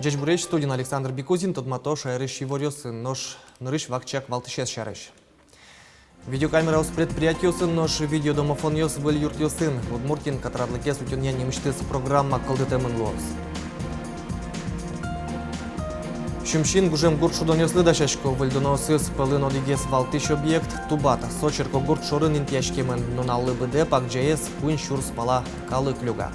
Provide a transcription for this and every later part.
Жеж буреш студин Александр Бикузин, тодмато шайрыш иворёсын, нож нырыш вакчак валтышес шайрыш. Видеокамера с предприятиосын, нож видеодомофон ёс был юртёсын. Удмуртин катрадлыкес утюнья немыштыс программа кылдытемын лоз. Шумшин гужем гурт шудонёслы дашашко выльдоносыз пылын одигес валтыш объект Тубата. Сочерко гурт шорын интяшкемен, но на ЛБД пак ЖС кунь шур спала калы клюга.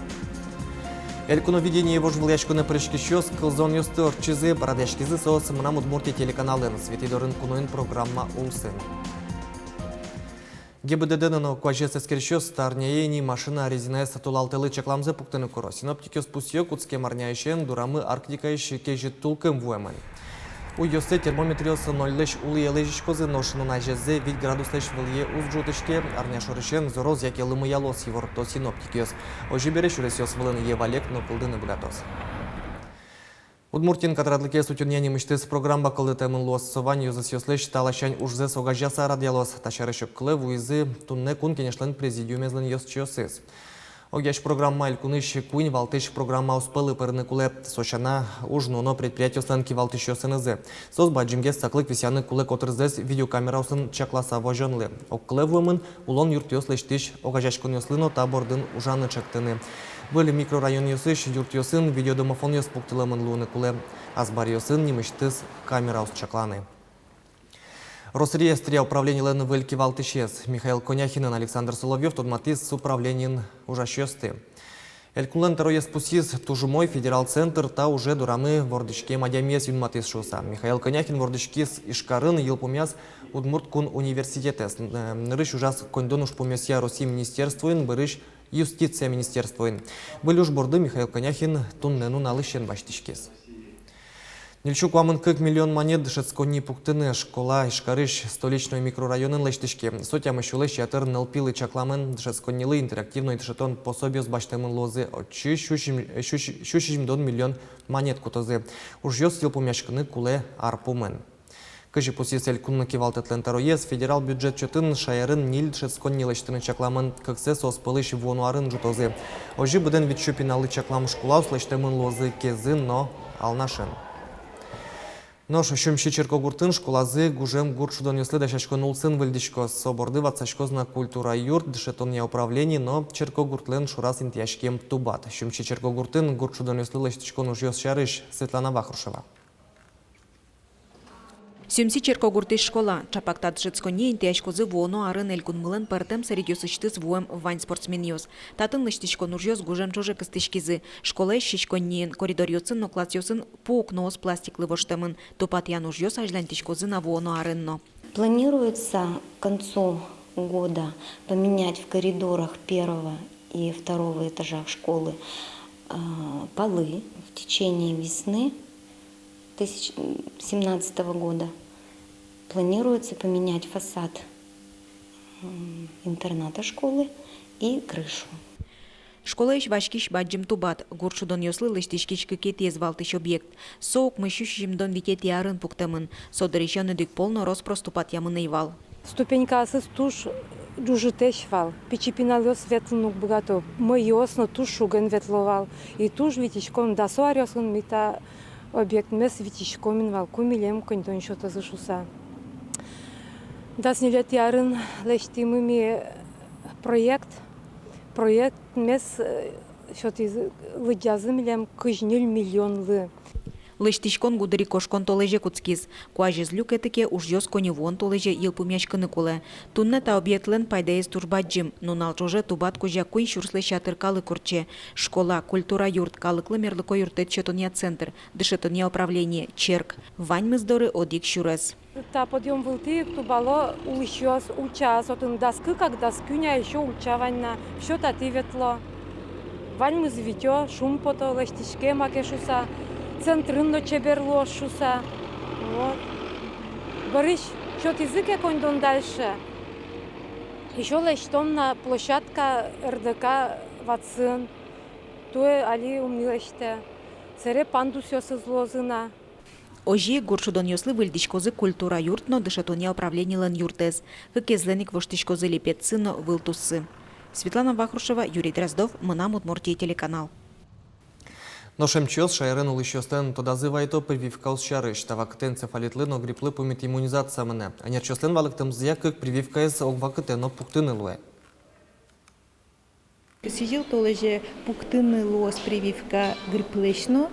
Элькуно видение вожвыл яшкуны прышкищёс кылзон ёсты орчызы барадешкизы соос мынам Удмуртия телеканалын светидорын куноин программа улсын. ГИБДД-ның куажес эскерщёс старняйни машина резиная сатулалтылы чекламзы пуктыны куро. Синоптикёс пусьё куцке марняйшен дурамы Арктика ищи кежит тулкым вуэмын. У ёсты термометриосы 0-лыш улы ележишкозы ношыны на жезе 5 градуслыш вылье узжутышке арняшорышен зороз яке лымы ялос еворто синоптикёс. Ожи береш уресёс вылын евалек, но кылдыны бгатос. Удмуртин катрадлыке сутюньяни мыштыс программа кылдытемын лос сованью засёслыш талашань ужзе согажаса радиалос ташарышып кылы вуизы тунне кун кенешлен президиумезлен ёсчёсыз. Огяш программа илкуныш куин валтыш программа успылы пырны куле сочана ужноно предприятиослен кивалтыш ёсынызы. Соз баджимгес саклык висяны куле котрыздес видеокамера усын чакласа вожонлы. Оккылы вуэмын улон юртёслыштыш огажаш кунёслыно табордын ужаны чактыны. Были микрорайон ёсыш юртёсын видеодомофон ёс пуктылымын луны куле азбар ёсын немыштыз камера ус чакланы. Росреестре управление лен вельки валтышес. Михаил Коняхин и Александр Соловьев тодматис с управлением ужащёсты. Элькулен тароес пусис тужумой федерал-центр та уже дурамы вордышке мадямес юнматис шуса. Михаил Коняхин вордышкис ишкарын елпумяс Удмурткун университетес. Нырыш ужас кондонуш пумясья России министерствуин, бырыш юстиция министерствуин. Были уж борды Михаил Коняхин туннену налыщен баштишкес. Нильчук вамын 40 миллион монет дышецконни пуктыны школа ишкарыш столичной микрорайонын лештишке. Сотям ишулеш ятыр нылпилы чакламын дышецконнилы интерактивной дышетон пособиос баштемын лозы отчы щущим миллион монет кутозы. Уж ёс елпумяшкыны куле арпумын. Кыжи пусисель кунныки валтетлен тароес федерал бюджет чөтын шайырын нил дышецконнилыштыны чакламын кыксе соспылыш вонуарын жутозы. Ожи буден витчупиналы чаклам школа услештемын лозы кезын, но алнашын. Нош шумши черкогуртын школазы гужем гуршудон ёслы дашашкон улсын выльдишко соборды ватсашкозна культура юрт дышетонья управление, но черкогуртлен шурас интяшкем Тубат. Шумши черкогуртын гуршудон ёслы лештишкон уж ёс шарыш Светлана Вахрушева. Сюмси черкогурты школа. Чапактат жецконе интяшкозы воно арын элькун мылын партем саридёсыштыз воем вань спортсмен ёс. Татын лыштишкон уж ёс гужем чоже кыстышкизы. Школа шишконнен коридор ёсын, но класс ёсын пук нос пластиклы воштемын. Топат ян уж ёс ажлантишкозы на воно арынно. Планируется к концу года поменять в коридорах первого и второго этажах школы полы в течение весны 2017 года. Планируется поменять фасад интерната школы и крышу. Школа иш вашкиш баджим Тубат. Гуршудон ёслы лыштишкиш кекетез валтыш объект. Соок мышущим витет ярын пуктамын. Содырищёны дык полно роспроступат ямын ивал. Ступенька асыз туш джужитеш вал. Пичипинал ёс ветлнук богато. Мы ёсно туш шуген ветловал. И туш витишком да суарёсын мита объект мес витишкомин вал. Кумилем контон шота зашуса. Да снилет ярын лештимыми проект мес шоти лыджазы милем кыжнил миллионлы. Лыштишкон гудыри кошкон толеже куцкиз. Куажез люк этике уж ёс коневон толеже елпумяшкыны куле. Тунне та объектлен пайдаез турбаджим. Нунал чоже Тубат кужа куй шурсле шатыр калы курче. Школа, культура юрт, калыклы мерлыко юртет четония центр, дышетония управление, черк. Вань мыздоры одик шурес. Та подъем вылты, тубало улщёс, учас, отын доски, как доскюня, еще учаваньна, все таты ветло. Вань мы заведё, шум пото, лештишке макешуса, центрынно чеберло шуса. Вот. Борыш, счет язык кондон дальше. Еще лештонна площадка РДК ватсын. Туе али умнилеште. Сере пандусёс излозына. Ожи гуршудон ёслы выльдишкозы культура юртно дышетония управление лен юртез. Хыкезленик воштишкозы лепетсыно вылтуссы. Светлана Вахрушева, Юрий Дроздов, Мынам Удмуртия телеканал. Ношемчос шайрен улищостен тодазывайто прививка ущарыш, тавак энцефалитлыно гриплы пумит иммунизация мене. Анерчостен валыктым зякык прививка из огвакытено пуктынылуэ. Сидел тоже пуктыны лос прививка гриплечно,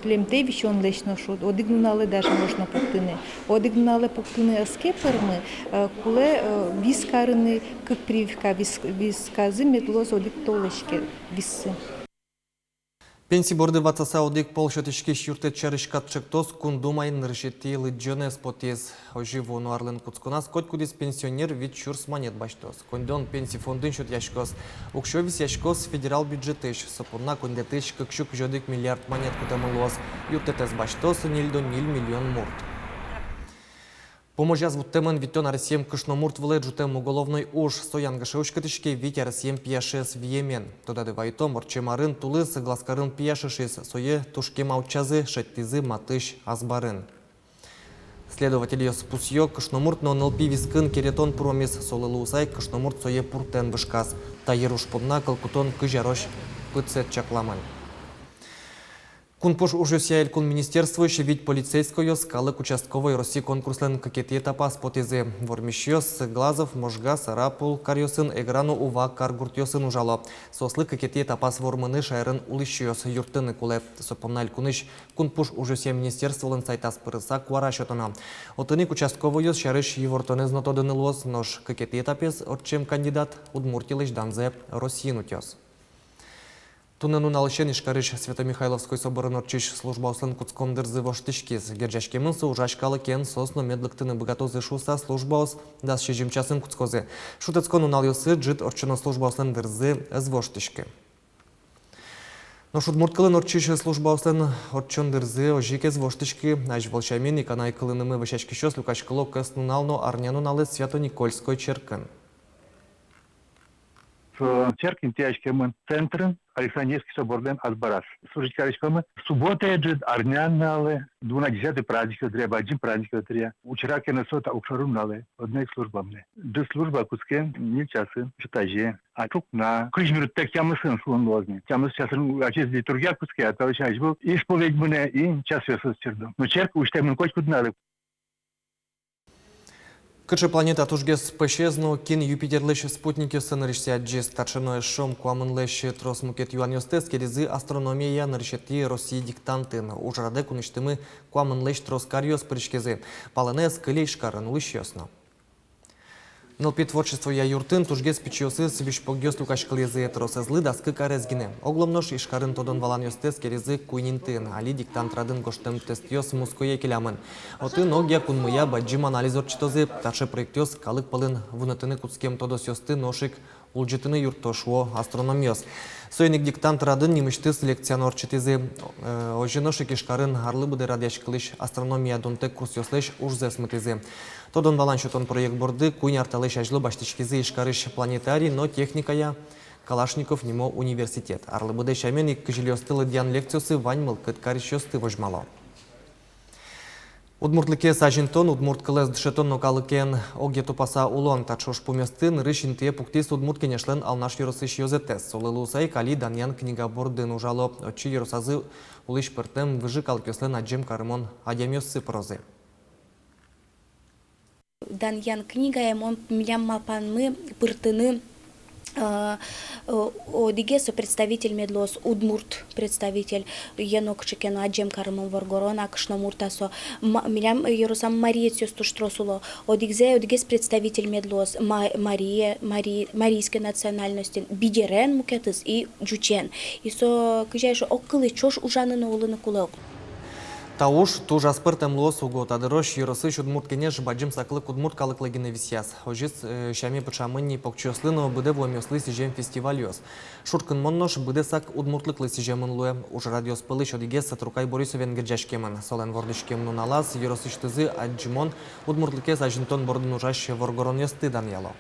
клемте вещон лечно шут, одигнали даже можно пуктыны. Одигнали пуктыны аскепермы, куле вискарны как прививка висказы медлоз одиктолешке висы. Пенсии борды ватсаса одик полшотички шюртет чарышкат чектос кундумайн решети лыджоне спотез. Оживону арлен куцкунас кудис пенсионер вид чурс монет баштос. Кондон пенсии фондын шут яшкос. Укшовис яшкос федерал бюджетыш. Сапурна кондетыш кыкшук жодик миллиард монет кутамылос. Юртетес баштос нильдон миллион мурт. Поможа звуттемен витон Россием кышномурт вледжутем уголовной уж стоян гашеушкатышке витя Россием пияшес в Йемен. Туда девайтом орчемарын тулыс гласкарын пияшешис сое тушке маучазы шаттизы матыш азбарын. Следователь спусьё кышномурт но НЛП вискын керетон промис солылусай кышномурт сое пуртен бышкас. Таеруш подна калкутон кыжарош пыцет чакламан. Кунпош ужосяэль кун министерствующий вид полицейского скалык участковой России конкурслен какети этапа спотезы. Вормищёс, Глазов, Можга, Сарапул, Карьосын, Эграну, Ува, Каргуртьосын ужало. Сослы какети этапа свормыны шайрын улищёс юртыны кулеп. Сопомналь куныш кунпош ужосяэль министерстволен сайтас пырыса куара шотона. Отыник участковой шарыш евортонез нотодыны лос, нож какети этапес отчем кандидат удмуртилыш данзе Россиинутёс. Тунену налышен ишкарыш Свято-Михайловской соборын орчиш служба услен куцкондырзы воштышкиз. Герджашкемын ужашкалы кен сосно медлыктыны богатозы шуса служба ос дас шижимчасын куцкозы. Шутецкону налюсы джит орчено служба услен дырзы з воштышки. Но шудмурткалын орчиш служба услен орчон дырзы ожике з воштышки. Аж волшамин и канай кылынымы вышашки шос лукашкало кыс нунално арняну налы Свято-Никольской черкын. Черкин тяжкемын центрын Александрийский соборден азбарас. Служить корочками. Суббота еджет арняналы, 12 праздник треба, один праздник треба. Вчера кенесота укшарум налы, одной службамне. До служба кускен не часы, читаже. А тут на крижмиру так ямысын слон лозни. Ямыс часын ачез литургия куске, а то чаш был. И споведь мне и час весос чердом. Но черк уштемын кочку днали. Кычы планета тужгес пешезну, кин Юпитер лещ спутники сценарища джи старшиной шом куамын лещ трос мукет юаньостес керезы астрономия нарищети России диктантын. Ужраде куныштымы куамын лещ трос карьос причкезы. Паленес кылей шкарын улыщёсно. НЛП творчество я юртын тужгес пичиосы свищпогёс лукашкалезы тросезлы даскы карезгине. Огломнош ишкарын тодон валаньостес керезы куйнинтын. Али диктант радын гоштем тестьёс муское келямын. Отын огя кунмыя баджим анализ орчитозы таше проектёс калык пылын вунатыны куцкем тодосьёсты ношик улжитыны юртошуо астрономиос. Сойник диктант радын немышты селекцион орчитизы ожиношик ишкарын арлы буде радяшкылыш астрономия донтек курсьёслеш ужзес мытызы. Тодон баланшотон проект борды куйн арталыш ажлы баштичкизы ишкарыш планетарий, но техникая Калашников немо университет. Арлы буде шамен и кыжилёстылы дьян лекциясы вань мылкыт карышёсты вожмало. Удмуртлыке сажинтон, удмурткалез дшетон нокалыкен оге тупаса улон тачош поместын рышинтые пуктис удмурткен яшлен алнаш юросыш йозетес. Солылусай кали даньян книга бордын ужало очи юросазы улыш пыртем выжы калкёслен аджем карымон адямёссы прозы. Даньян книга емон милям мапанмы пыртыны Одигесо представитель медлос удмурт представитель енок чекен аджем карымон варгорона кышномуртасо милям ерусам мариецьёс туштросуло одигес представитель медлос марийской национальности бидерен мукетыс и джучен исо кыжайшо оккылы чош ужаныны улыны кулок. Тауш туж аспыртем лос угод адырош юросыш удмурткенеш баджим саклык удмурт калыклыгine висяс. Ожис шами пычамынни покчослыно буде вломёслы сижем фестивальёс. Шуркын моннош буде сак удмуртлыклы сижемын луэ. Уж радиос пылыш одигес Сатрукай Борисовен герджашкемын. Солен вордышкем нуналаз юросыш тызы аджимон удмуртлыке сажинтон бордын ужаш воргоронёсты даньяло.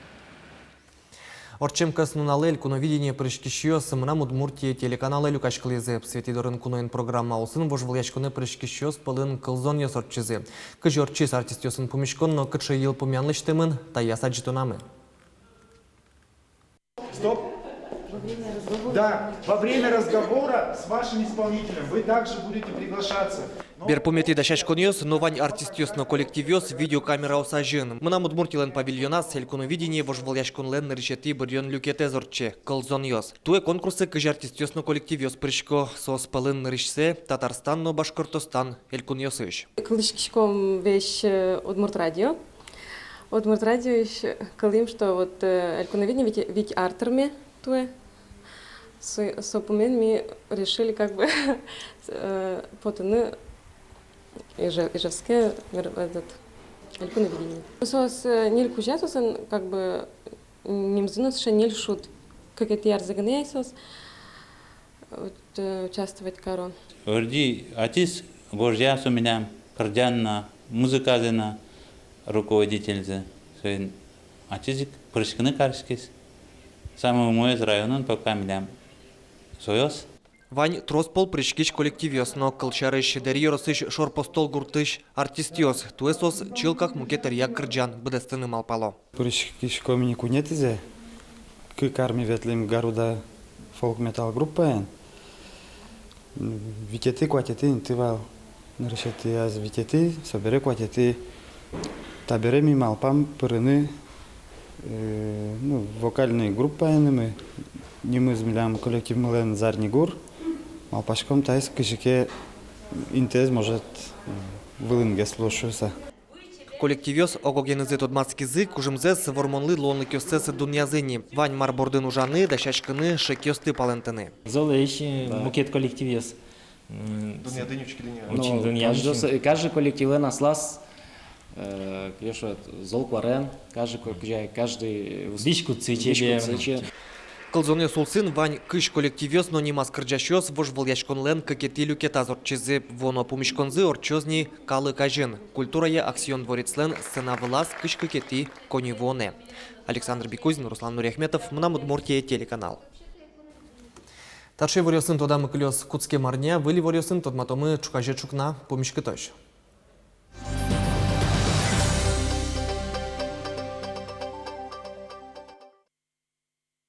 Орчемкас нуналель куновидение прышкишьё сымнам Удмуртия телеканалы люкашклезе. Светидорын куноин программа усын вожвылячкуны прышкишьё спылын кылзон ёс орчизе. Кыжы орчис артистёсын пумишкон, но кычы ел пумянлыштымын таяса джитонамы. Стоп! Да, во время разговора с вашим исполнителем вы также будете приглашаться. Берпомети дашачконьос, но вань артистиосно коллективиос, видеокамера осажен. Мынам удмуртилен павильонас, селькуну видение вожволяшконлен решети бұрьон люкетезорче, кылзоньос. Туе конкурсы кыж артистиосно коллективиос прышко сос пылын решсе, Татарстан, но Башкортостан, элькуньосыш. Кылышкишком вещь Удмурт радио. Удмурт радио еще кылым, что вот элькуновидение ведь артерме туе. Сопумен мы решили как бы потыны ижевское этот элькуновидение. Сос нелькужатусан как бы немзынос шанель шут. Как это ярзагней сос участвовать корон. Орди атис горжяс у меня кардянна музыкальна руководительница. Атизик прысканы карскис. Самый мой из района пока меня союз. Вань троспол прышкич коллективиос, но кылчарыш дерьеросыш шорпостол гуртыш артистиос. Туе сос чилках мукетерия кырджан быдестыны малпало. Прышкиш комини кунетизе. Кык арми ветлим гаруда фолк метал группа. Витети кватети интивал. Решети аз витети, собере кватети. Табере ми малпам пырыны вокальные группа мы не мы змелям коллектив мылен Зарнигур. Малпашком тайс кышике интез может вылынге слушаюся. Коллективиос огогенызы тодмацки зык, ужымзес вормонлы лонлы кёстесы дуньязыни. Вань марбордын ужаны, дашачкыны шекёсты палентыны. Золы ещё мукет коллективиос. Дуньядынючки линия. Очень дуньязыни. Каждый коллектив наслас, зол кварен, каждый вишку цичебе. Кылзоне сулсын вань кыш коллективиос, но не маскырджащос вожволяшконлен какети люкетазорчизы воно пумишконзы орчозни калы кажын. Культурая аксион дворецлен сцена вылаз кыш какети коневоне. Александр Бекузин, Руслан Нуряхметов, Мнам Удмуртия, телеканал. Таршей ворёсын тода мыкылёс куцке марня, выли ворёсын тодматомы чукаже чукна помишкытош.